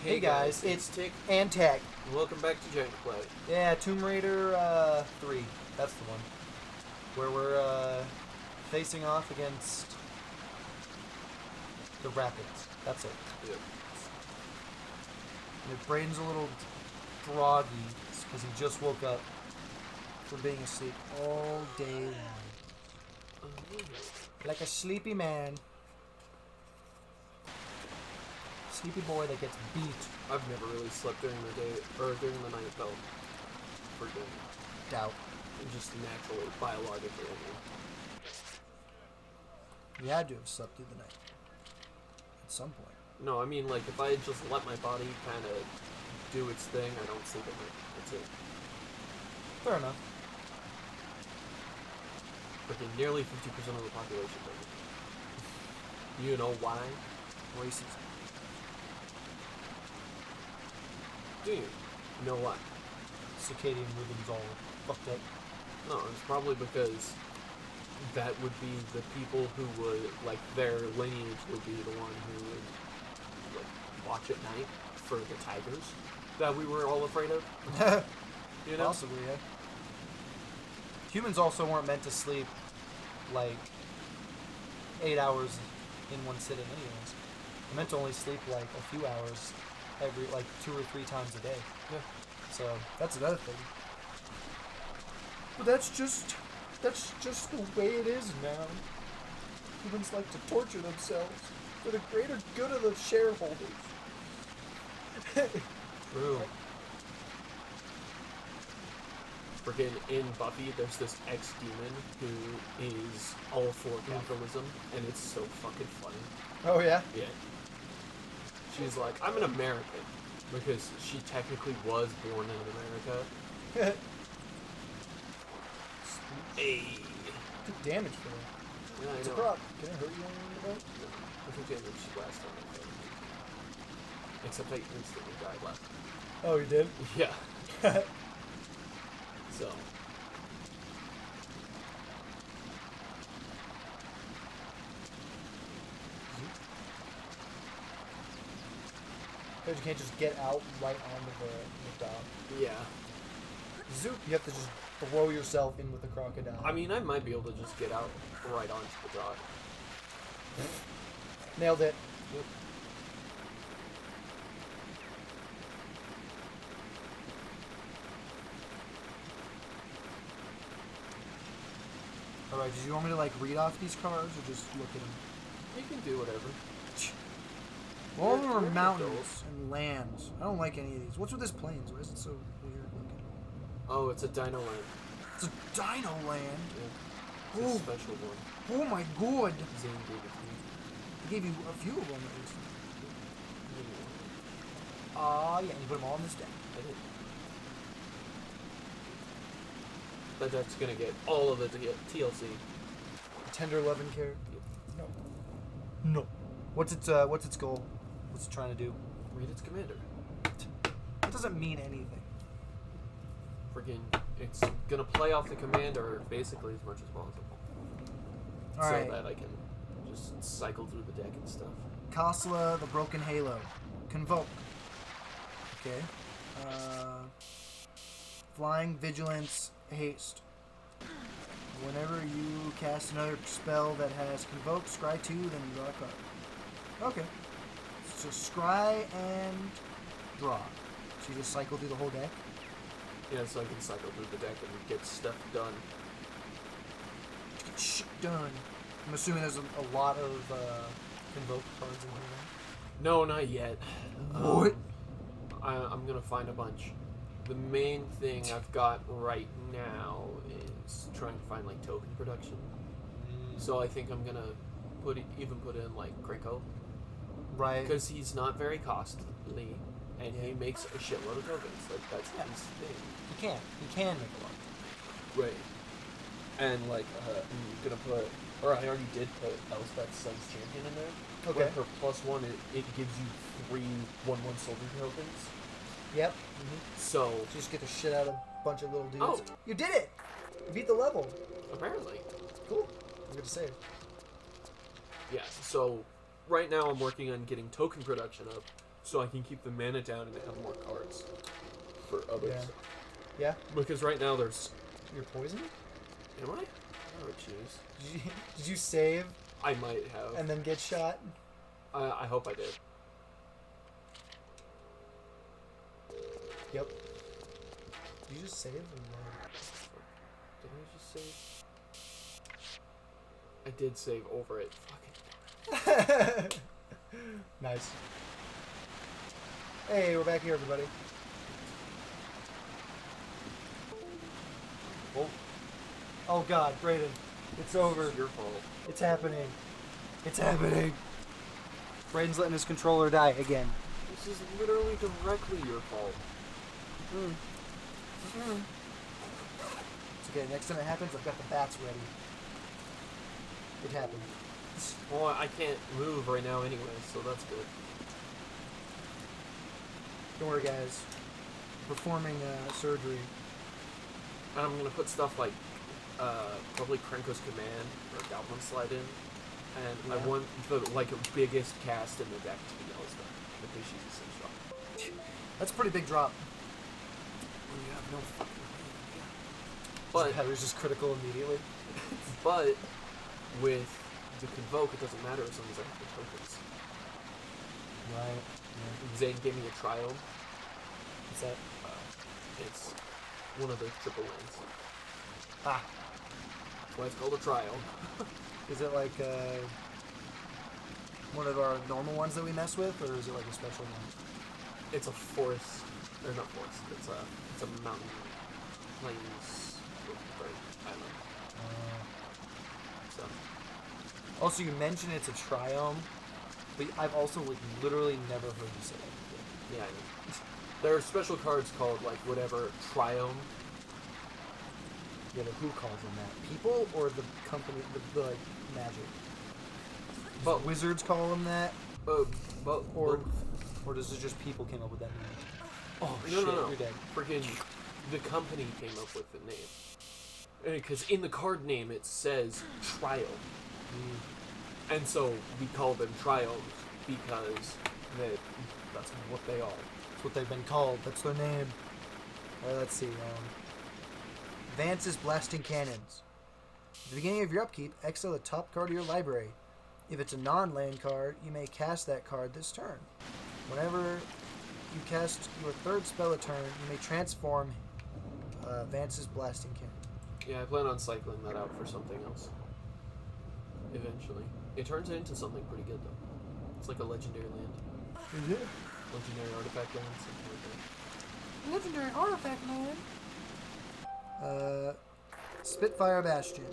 Hey guys, it's Tick. and Tech. Welcome back to Giant Play. Yeah, Tomb Raider 3. That's the one. Where we're facing off against the Rapids. That's it. Yep. And if Braden's a little groggy, it's because he just woke up from being asleep all day long. Like a sleepy man. Sleepy boy that gets beat. I've never really slept during the day or during the night though. Freaking Doubt. just naturally, biologically. I mean. You had to have slept through the night. At some point. No, I mean like if I just let my body kind of do its thing, I don't sleep at night. That's it. Fair enough. Freaking nearly 50% of the population does. You know why? Racism. Do you know why? Circadian rhythms all fucked up. No, it's probably because that would be the people who would, like, their lineage would be the one who would, like, watch at night for the tigers that we were all afraid of. You know? Possibly, yeah. Humans also weren't meant to sleep, like, 8 hours in one sitting anyways. They're meant to only sleep, like, a few hours every, like, 2 or 3 times a day. Yeah. So, that's another thing. But that's just the way it is now. Humans like to torture themselves for the greater good of the shareholders. True. Freaking in Buffy, there's this ex-demon who is all for capitalism, and it's so fucking funny. Oh, yeah? Yeah. She's like, I'm an American, because she technically was born in America. Hey. Good damage for that. Yeah, I It's a know. prop. Can I hurt you on the boat? I think I reached last time. Except I instantly died last time. Oh, you did? Yeah. So. Because you can't just get out right onto the dock. Yeah. Zoop, you have to just throw yourself in with the crocodile. I mean, I might be able to just get out right onto the dock. Nailed it. Yep. Alright, do you want me to, like, read off these cards or just look at them? You can do whatever. All of them are They're mountains and lands. I don't like any of these. What's with this plains? Why is it so weird looking? Oh, it's a Dino Land. It's a dino land. Yeah. It's Oh. a special one. Oh my god. Zane gave it to me. I gave you a few of them at least. Give me one. Ah, yeah, you put them all on this deck. I did. But that's gonna get all of the TLC. Tender loving care. No. No. What's its goal? What's it trying to do? Read its commander. It doesn't mean anything. Freaking, it's gonna play off the commander basically as much as possible. Alright. So that I can just cycle through the deck and stuff. Khosla, the Broken Halo. Convoke. Okay. Flying, Vigilance, Haste. Whenever you cast another spell that has Convoke, scry 2, then you draw a card. Okay. So scry and draw. So you just cycle through the whole deck? Yeah, so I can cycle through the deck and get stuff done. Get shit done. I'm assuming there's a lot of Convoke cards in here now. No, not yet. What? I'm gonna find a bunch. The main thing I've got right now is trying to find like token production. So I think I'm gonna put in like Kriko, Right. because he's not very costly and he Yeah. makes a shitload of tokens. Like that's Yeah. his thing. He can make a lot. Right. And like I'm gonna put, or I already did put Elspeth's Sun's Champion in there. Okay. Where her +1 it gives you 3 1/1 soldier tokens. Yep. So Just get the shit out of a bunch of little dudes. Oh. You did it! You beat the level. apparently. Cool. Good to save. Yeah, so right now I'm working on getting token production up so I can keep the mana down and have more cards for others. Yeah. Yeah? Because right now there's. You're poisoned? Am I? Oh, jeez. Did you save I might have. and then get shot? I hope I did. Yep. Did you just save? Or no? Did I just save? I did save over it. Fucking. Nice. Hey, we're back here, everybody. Well, Oh God, Brayden, it's over. it's your fault. It's happening. It's happening. Brayden's letting his controller die again. This is literally directly your fault. It's okay. Next time it happens, I've got the bats ready. It happened. Well, I can't move right now anyway, so that's good. Don't worry, guys. Performing surgery. And I'm gonna put stuff like probably Krenko's Command or Goblin Slide in, and Yeah. I want the biggest cast in the deck to be Yellowstone because she's a cinch drop. That's a pretty big drop. When you have no fucking way. But But Heather's just critical immediately. but with the Convoke, it doesn't matter as long as I have the tokens. Right. Zane gave me a trial. What's that? It's one of the triple wins. Ah. That's why it's called a trial. Is it like one of our normal ones that we mess with, or is it like a special one? It's a forest, or not forest. It's a mountain, plains, island. So Also, you mentioned it's a triome, but I've also literally never heard you say that. yeah, I know. There are special cards called like whatever triome. Yeah, but who calls them that? People or the company, the like, magic? But Wizards call them that, but or both. or does it just people came up with that name? Oh No, shit, no. you're dead. Freaking, the company came up with the name. Because in the card name it says trial. And so we call them triomes because that's what they are. That's what they've been called. That's their name. Alright, let's see. Vance's Blasting Cannons. At the beginning of your upkeep, exile the top card of your library. If it's a non-land card, you may cast that card this turn. Whenever you cast your third spell a turn, you may transform Vance's Blasting Cannon. Yeah, I plan on cycling that out for something else. Eventually. It turns into something pretty good though. It's like a legendary land. Is it? Legendary artifact land, something like that. Legendary artifact, man. Spitfire Bastion.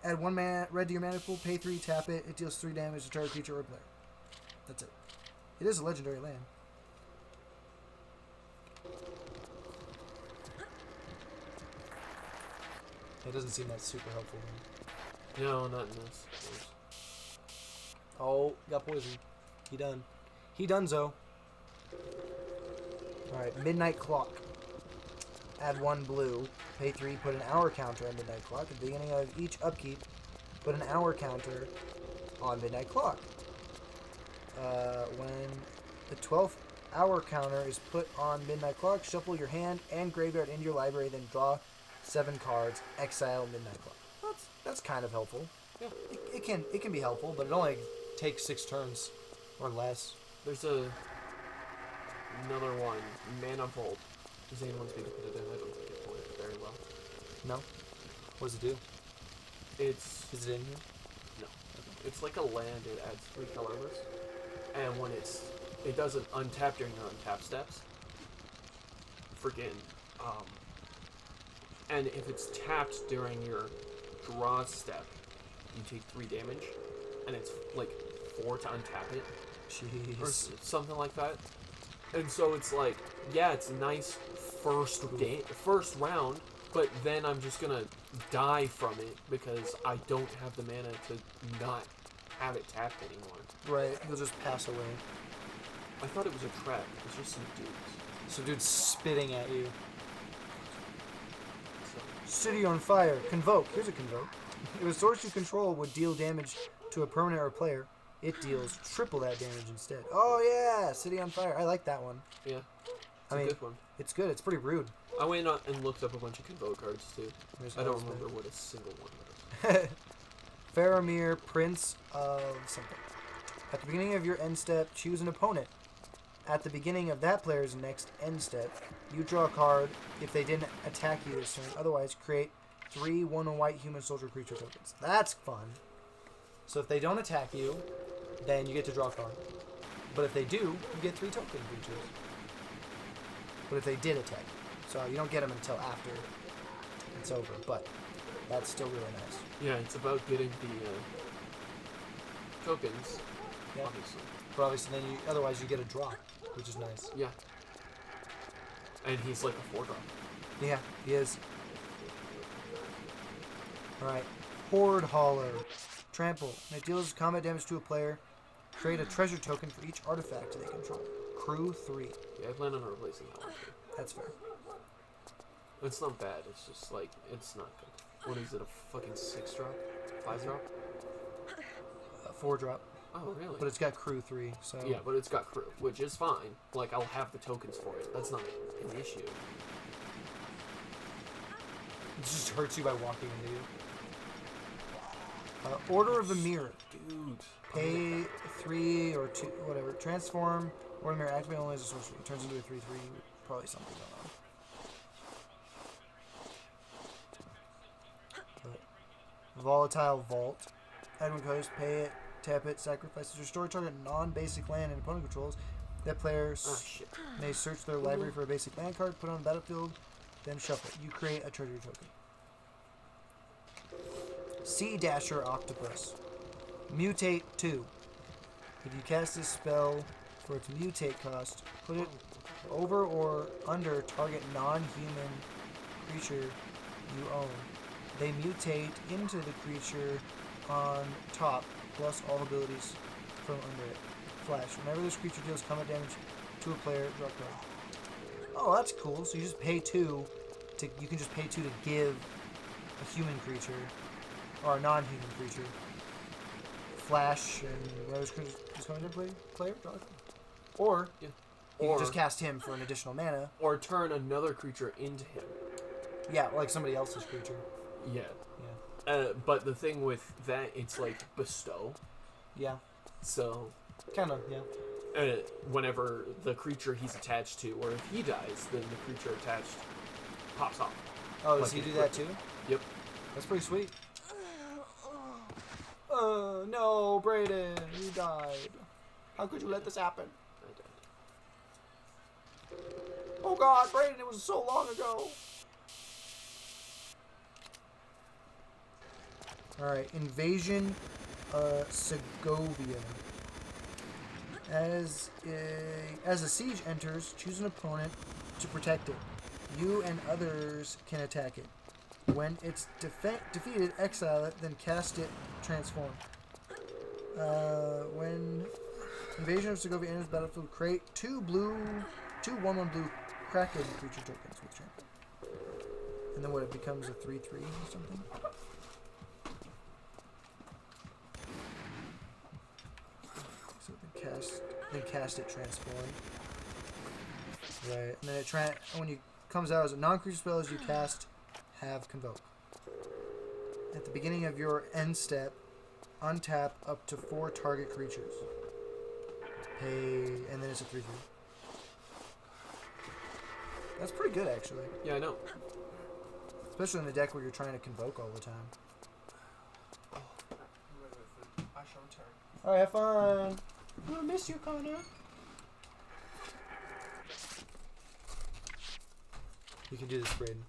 Add 1 mana red to your mana pool, pay 3, tap it. It deals 3 damage to target creature or player. That's it. It is a legendary land. It doesn't seem that super helpful. Then. No, not in this. Oh, got poisoned. He done. He donezo. Alright, Midnight Clock. Add 1 blue. Pay 3, put an hour counter on Midnight Clock. At the beginning of each upkeep, put an hour counter on Midnight Clock. When the 12th hour counter is put on Midnight Clock, shuffle your hand and graveyard into your library, then draw 7 cards, exile Midnight Clock. That's kind of helpful. Yeah. It can be helpful, but it only takes 6 turns or less. There's another one, Mana Vault. Zane wants me to put it in. I don't think it will work very well. No? What does it do? It's Is it in here? no. It's like a land. It adds 3 colorless, and when it doesn't untap during your untap steps. Freaking and if it's tapped during your draw step, you take 3 damage, and it's like 4 to untap it. Or Jeez. something like that. And so it's like, yeah, it's nice first round, but then I'm just gonna die from it because I don't have the mana to not have it tapped anymore. Right, you'll just pass away. I thought it was a trap. It's just some dudes. So dude's spitting at you. So, City on fire. Convoke. Here's a convoke. If a source you control would deal damage to a permanent or player, it deals triple that damage instead. Oh yeah, City on Fire. I like that one. Yeah. It's I a mean, good one. it's good. It's pretty rude. I went out and looked up a bunch of Convoke cards too. There's I don't Husband. remember what a single one was. Faramir, Prince of something. At the beginning of your end step, choose an opponent. At the beginning of that player's next end step, you draw a card if they didn't attack you this turn. Otherwise, create 3 1-white human soldier creature tokens. That's fun. So if they don't attack you, then you get to draw a card. But if they do, you get 3 token creatures. But if they did attack you. So you don't get them until after it's over. But that's still really nice. Yeah, it's about getting the tokens, Yeah. obviously. But obviously, then otherwise you get a draw, which is nice. Yeah. And he's like a 4-drop. Yeah, he is. Alright. Horde Hauler. Trample. When it deals combat damage to a player, create a treasure token for each artifact they control. Crew 3. Yeah, I plan on replacing that one too. That's fair. It's not bad, it's just like, it's not good. What is it, a fucking 6-drop? 5-drop? 4 drop. Oh, really? But it's got Crew 3, so... Yeah, but it's got crew, which is fine. Like, I'll have the tokens for it. That's not an issue. It just hurts you by walking into you. Order of the Mirror. Dude. Pay 3 or 2, whatever. Transform. Order of the Mirror. Activate only as a sorcery. It turns into a 3/3. Probably something going on. Volatile Vault. Item cost, pay it, tap it, sacrifice it. Restore target non-basic land and opponent controls. That player Ah, shit. may search their library for a basic land card, put it on the battlefield, then shuffle it. You create a treasure token. Sea Dasher Octopus. Mutate 2. If you cast this spell for its mutate cost, put it over or under target non-human creature you own. They mutate into the creature on top, plus all abilities from under it. Flash. Whenever this creature deals combat damage to a player, draw a card. Oh, that's cool. So you just pay 2 to. You can just pay 2 to give a human creature or a non-human creature flash, and whenever this creature is coming to player, draw a card. Or Yeah. you Or, can just cast him for an additional mana. or turn another creature into him. Yeah, like somebody else's creature. Yeah. Yeah. But the thing with that, it's like bestow. Yeah. So, Kind of. Yeah. whenever the creature he's attached to, or if he dies, then the creature attached pops off. Oh, does Like he a do that quick- too? Yep. That's pretty sweet. No, Brayden, you died. How could you let this happen? I died. Oh God, Brayden, it was so long ago. Alright, Invasion Segovia. As a siege enters, choose an opponent to protect it. You and others can attack it. When it's defeated, exile it, then cast it, transform. When Invasion of Segovia enters the battlefield, create 2 1/1 blue Kraken creature tokens with trample. And then what, it becomes a 3/3 or something? So then cast it, transform. Right, and then when you comes out as a non-creature spell as you cast, have convoke. At the beginning of your end step, untap up to 4 target creatures. Pay, and then it's a 3/3. That's pretty good, actually. Yeah, I know. Especially in a deck where you're trying to convoke all the time. Alright, have fun. I'm gonna miss you, Connor. You can do this, Brayden.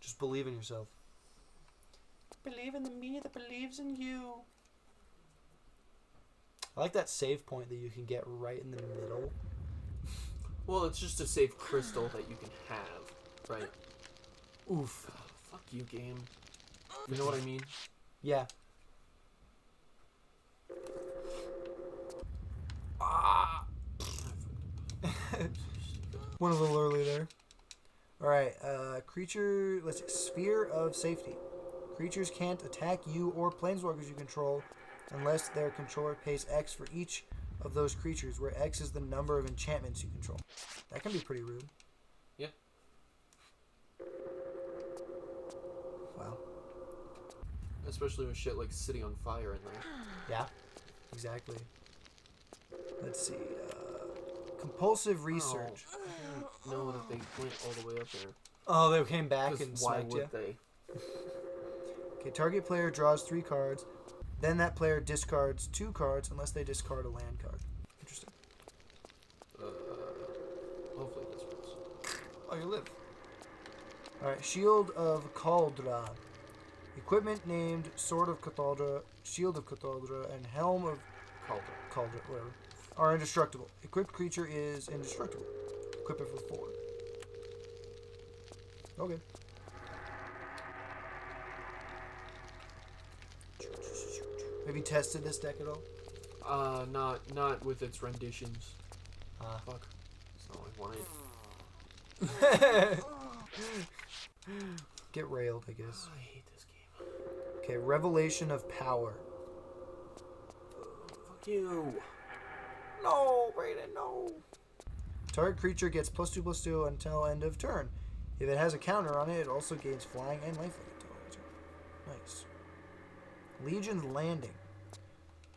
Just believe in yourself. Believe in the me that believes in you. I like that save point that you can get right in the middle. Well, it's just a safe crystal that you can have, right? Oof. Fuck you, game. You know what I mean? Yeah. Went a little early there. Alright, creature, let's see, Sphere of Safety. Creatures can't attack you or planeswalkers you control unless their controller pays X for each of those creatures, where X is the number of enchantments you control. That can be pretty rude. Yeah. Wow. Especially with shit like City on Fire in there. Yeah, exactly. Let's see. Compulsive research. Oh, I didn't know that they went all the way up there. Oh, they came back 'Cause and why smacked would you. they? Okay, target player draws 3 cards. Then that player discards 2 cards unless they discard a land card. Interesting. Hopefully this works. Oh, you live. Alright, Shield of Cauldra. Equipment named Sword of Cthulhu, Shield of Cthulhu, and Helm of Calder. Cauldra, whatever, are indestructible. Equipped creature is indestructible. Equip it for 4. Okay. Have you tested this deck at all? Not with its renditions. Ah. Fuck. It's not like wanted. Get railed, I guess. I hate this game. Okay, Revelation of Power. Fuck you. No, Brayden, no. Target creature gets +2/+2 until end of turn. If it has a counter on it, it also gains flying and lifelink until end of turn. Nice. Legion's Landing.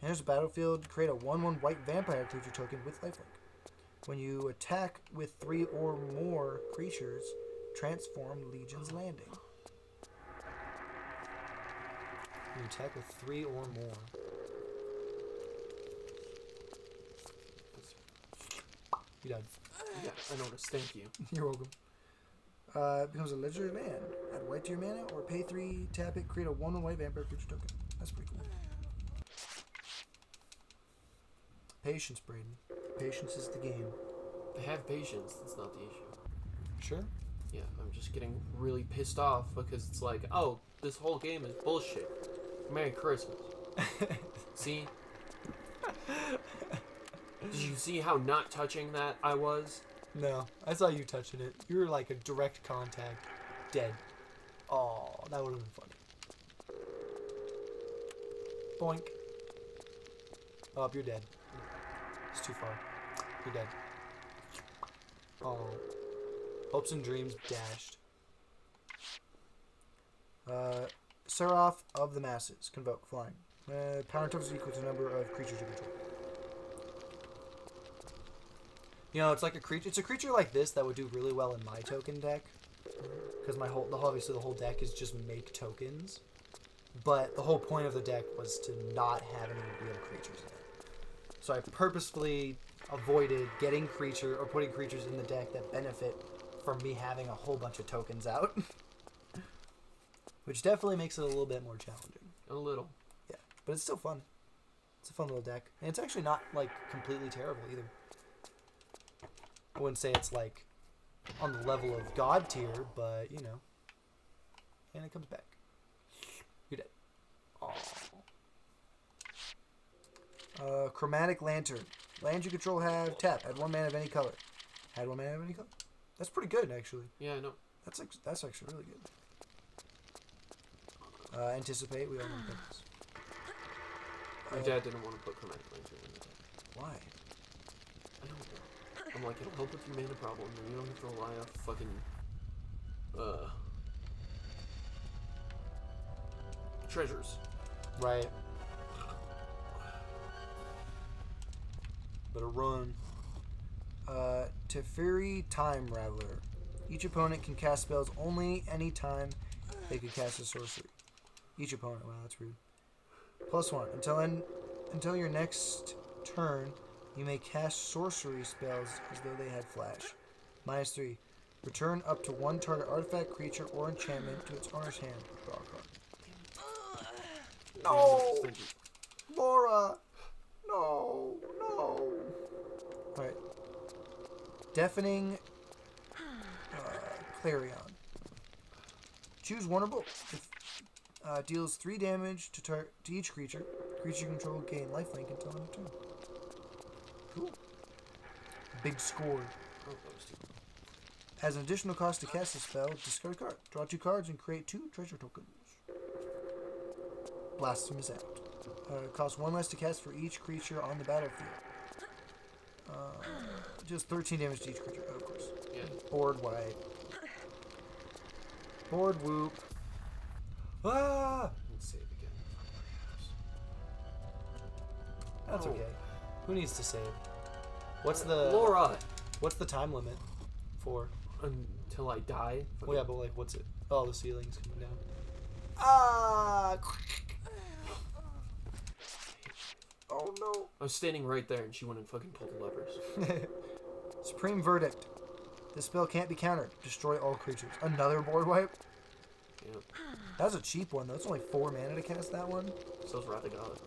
Enters the battlefield, create a 1/1 white vampire creature token with lifelink. When you attack with 3 or more creatures, transform Legion's Landing. You attack with 3 or more. You died. Yeah, I noticed. Thank you. You're welcome. It becomes a legendary land. Add white to your mana or pay 3, tap it, create a 1/1 white vampire creature token. That's pretty cool. Patience, Braden. Patience is the game. I have patience. That's not the issue. Sure? Yeah, I'm just getting really pissed off because it's like, oh, this whole game is bullshit. Merry Christmas. See? Did you see how not touching that I was? No, I saw you touching it. You were like a direct contact. Dead. Oh, that would have been funny. Boink. Oh, you're dead. It's too far. You're dead. Oh. Hopes and dreams dashed. Seraph of the Masses. Convoke. Flying. Power and toughness is equal to the number of creatures you control. You know, it's like a creature. It's a creature like this that would do really well in my token deck, because obviously the whole deck is just make tokens. But the whole point of the deck was to not have any real creatures in it. So I purposefully avoided getting putting creatures in the deck that benefit from me having a whole bunch of tokens out, which definitely makes it a little bit more challenging. A little. Yeah, but it's still fun. It's a fun little deck, and it's actually not like completely terrible either. I wouldn't say it's like on the level of God tier, but you know. And it comes back. You're dead. Aww. Chromatic Lantern. Lands you control have tap. Add 1 mana of any color. Add 1 mana of any color. That's pretty good, actually. Yeah, I know. That's actually really good. Anticipate. We all know things. My dad didn't want to put Chromatic Lantern in the deck. Why? I don't know. I'm like, it'll help with your mana problem, and you don't have to rely on fucking, treasures. Right. Better run. Teferi Time Raveler. Each opponent can cast spells only any time they could cast a sorcery. Each opponent. Wow, that's rude. +1. Until your next turn, you may cast sorcery spells as though they had flash. -3. Return up to 1 target artifact, creature, or enchantment to its owner's hand. Draw a card. No! Laura! No! Alright. Deafening Clarion. Choose 1 or both. If, deals 3 damage to each creature. Creature you control gain lifelink until end of turn. Cool. Big score. Oh, that was too cool. As an additional cost to cast a spell, discard a card. Draw 2 cards and create 2 treasure tokens. Blasphemous Act. Costs 1 less to cast for each creature on the battlefield. Just 13 damage to each creature, of course. Yeah. Board wipe. Board whoop. Ah! Let's save again. That's Oh. okay. Who needs to save? What's the Laura? What's the time limit for? Until I die. Well, yeah, but like, what's it? Oh, the ceiling's coming down. Ah! Oh no. I was standing right there and she went and fucking pulled the levers. Supreme Verdict. This spell can't be countered. Destroy all creatures. Another board wipe? Yep. That's a cheap one, though. It's only 4 mana to cast that one. So's Wrath of God.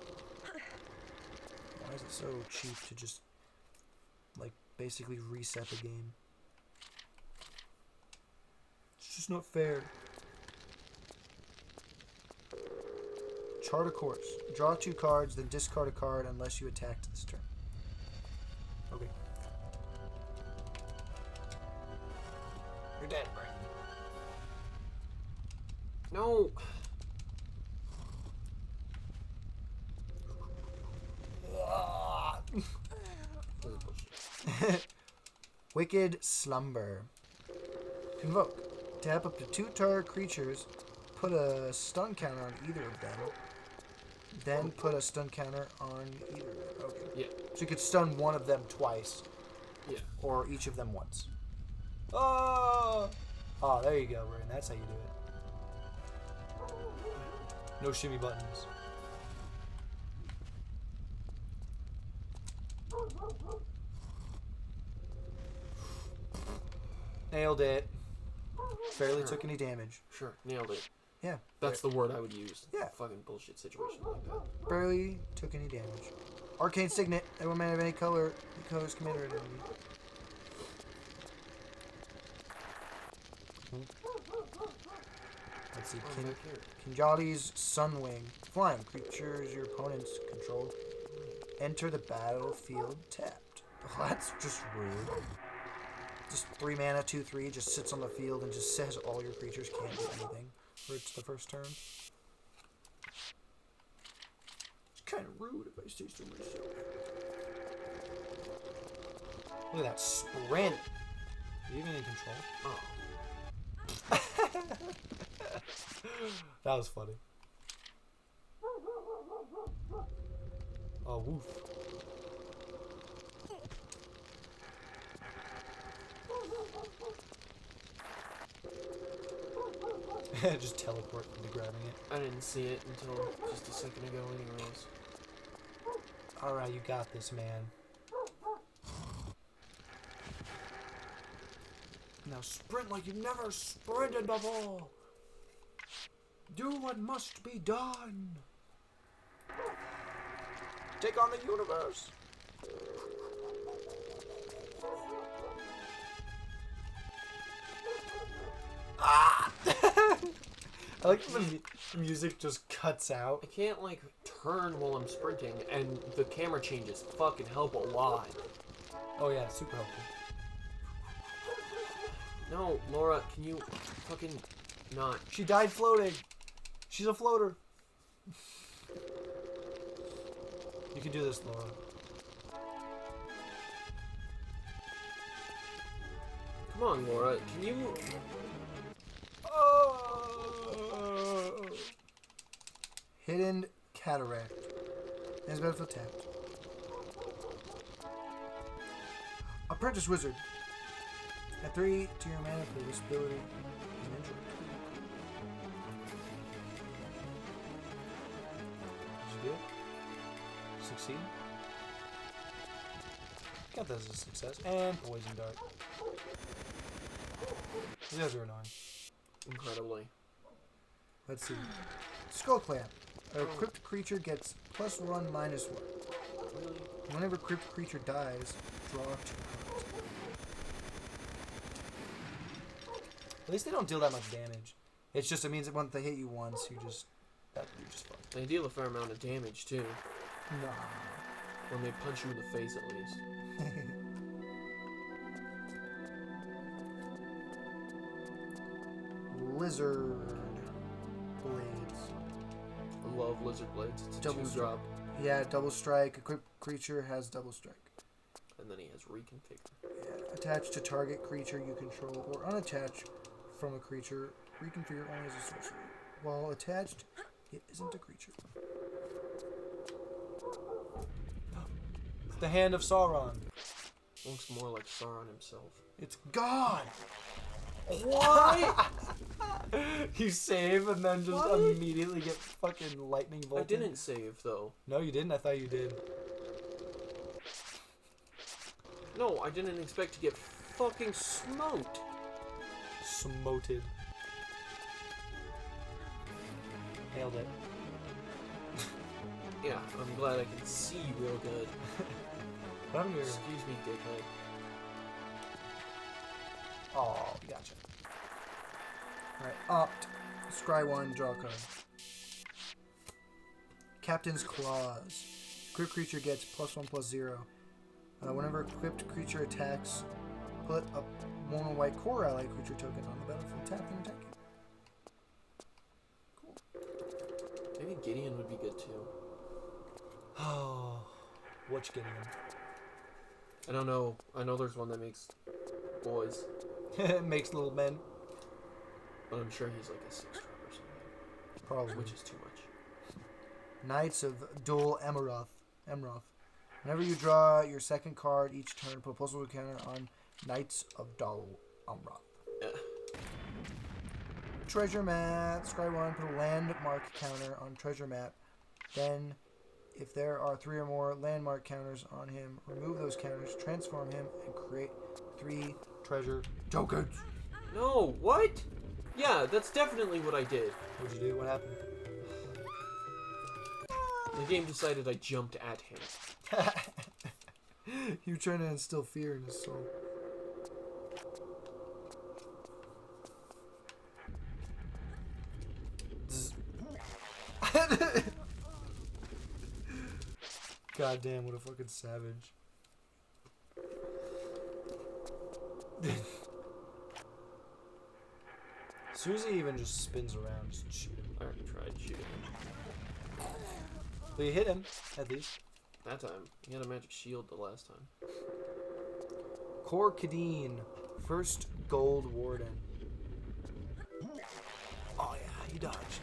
Why is it so cheap to just, like, basically reset the game? It's just not fair. Chart a course. Draw 2 cards, then discard a card unless you attacked this turn. Okay. You're dead, Brent. No. This is bullshit. Wicked Slumber. Convoke. Tap up to 2 target creatures. Put a stun counter on either of them. Then put a stun counter on either of them. Okay. Yeah. So you could stun one of them twice. Yeah. Or each of them once. Oh! Oh, there you go, Brian. That's how you do it. No shimmy buttons. Nailed it. Barely Sure. took any damage. Sure. Nailed it. Yeah. That's the word I would use. Yeah. Fucking bullshit situation like that. Barely took any damage. Arcane Signet. Every man of any color. The color's commander enemy. Let's see. Oh, back here. Kinjali's Sunwing. Flying. Creatures your opponents control enter the battlefield tapped. Oh, that's just rude. Just 3 mana, 2/3, just sits on the field and just says all your creatures can't do anything for it's the first turn. It's kind of rude if I say so myself. Look at that sprint. Are you even in control? Oh. That was funny. Oh, woof. Just teleport into grabbing it. I didn't see it until just a second ago anyways. Alright, you got this, man. Now sprint like you never sprinted before. Do what must be done. Take on the universe. Ah! I like the music just cuts out. I can't like turn while I'm sprinting and the camera changes fucking help a lot. Oh yeah, super helpful. No, Laura, can you fucking not? She died floating. She's a floater. You can do this, Laura. Come on, Laura, can you? Oh! Hidden Cataract. As battlefield tapped. Apprentice Wizard. Add 3 to your mana for this ability and injury. Did you do it? Succeed? Got that as a success. And Poison Dart. These guys are annoying. Incredibly. Let's see. Skull Clamp. A crypt creature gets +1/-1. Really? Whenever crypt creature dies, draw 2 cards. At least they don't deal that much damage. It's just, it means that once they hit you once, you're just fucked. They deal a fair amount of damage too. Nah. When they punch you in the face at least. Lizard Blades. I love lizard blades. It's a Double 2-drop. Yeah, double strike. Equipped creature has double strike. And then he has reconfigure. Yeah. Attached to target creature you control or unattached from a creature, reconfigure only as a sorcery. While attached, it isn't a creature. It's the hand of Sauron. Looks more like Sauron himself. It's God! What? You save and then just What? immediately get fucking lightning I bolted. didn't save though. No, you didn't. I thought you did. No, I didn't expect to get fucking smoked. Smoted. Nailed it. Yeah, I'm glad I can see real good. What happened to your... Excuse me, dickhead. Oh, gotcha. Alright, opt. Scry 1, draw a card. Captain's Claws. Equipped creature gets +1/+0. Whenever equipped creature attacks, put a mono white core ally creature token on the battlefield. Tap and attack it. Maybe Gideon would be good too. Oh, what you getting I don't know. I know there's one that makes boys, in? Makes little men. but I'm sure he's like a 6-drop or something, Probably. which is too much. Knights of Dol Amroth. Whenever you draw your second card each turn, put a +1 counter on Knights of Dol Amroth. Yeah. Treasure map. Scry 1, put a landmark counter on treasure map. Then, if there are 3 or more landmark counters on him, remove those counters, transform him, and create 3 treasure tokens. No, what? Yeah, that's definitely what I did. What'd you do? What happened? The game decided I jumped at him. You were trying to instill fear in his soul. God damn, what a fucking savage. Susie even just spins around, just shoot him. I already tried shooting him. But you hit him, at least. That time, he had a magic shield the last time. Kor Kadeen, first gold warden. Oh yeah, he dodged.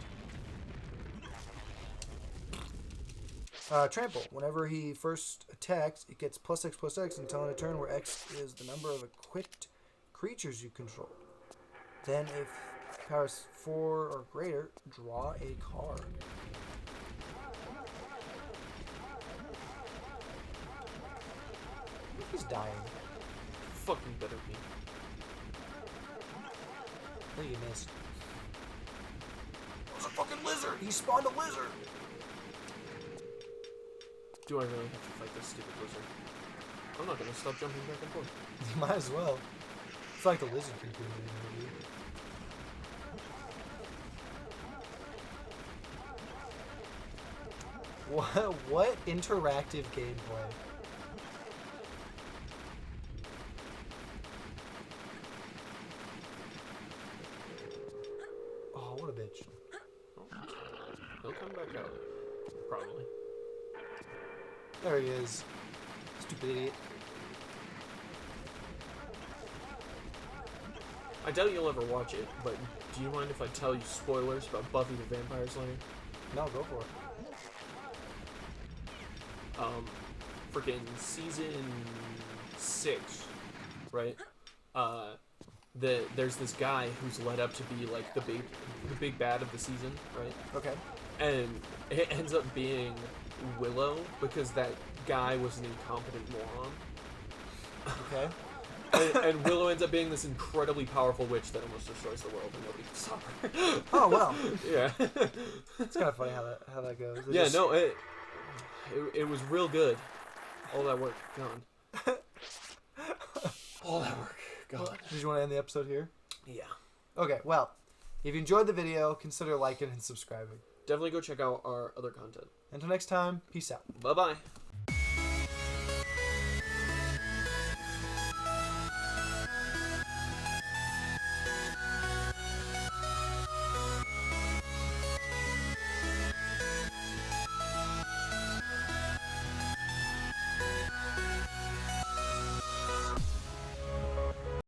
Trample. Whenever he first attacks, it gets +X/+X until in a turn where X is the number of equipped creatures you control. Then, if power is 4 or greater, draw a card. He's dying. Fucking better be. I think you missed. It was a fucking lizard! He spawned a lizard! Do I really have to fight this stupid lizard? I'm not gonna stop jumping back and forth. You might as well. It's like the lizard people in the movie. What interactive gameplay? Oh, what a bitch. He'll come back out. Probably. There he is. Stupid idiot. I doubt you'll ever watch it, but do you mind if I tell you spoilers about Buffy the Vampire Slayer? No, go for it. Freaking season 6, right? There's this guy who's led up to be like the big bad of the season, right? Okay. And it ends up being Willow because that guy was an incompetent moron. Okay. And Willow ends up being this incredibly powerful witch that almost destroys the world and nobody can stop her. Oh, wow. Yeah. It's kind of funny how that goes. They Yeah, just- no, it was real good. All that work gone. All that work gone. Did you want to end the episode here? Yeah. Okay, well, if you enjoyed the video, consider liking and subscribing. Definitely go check out our other content. Until next time, peace out. Bye bye.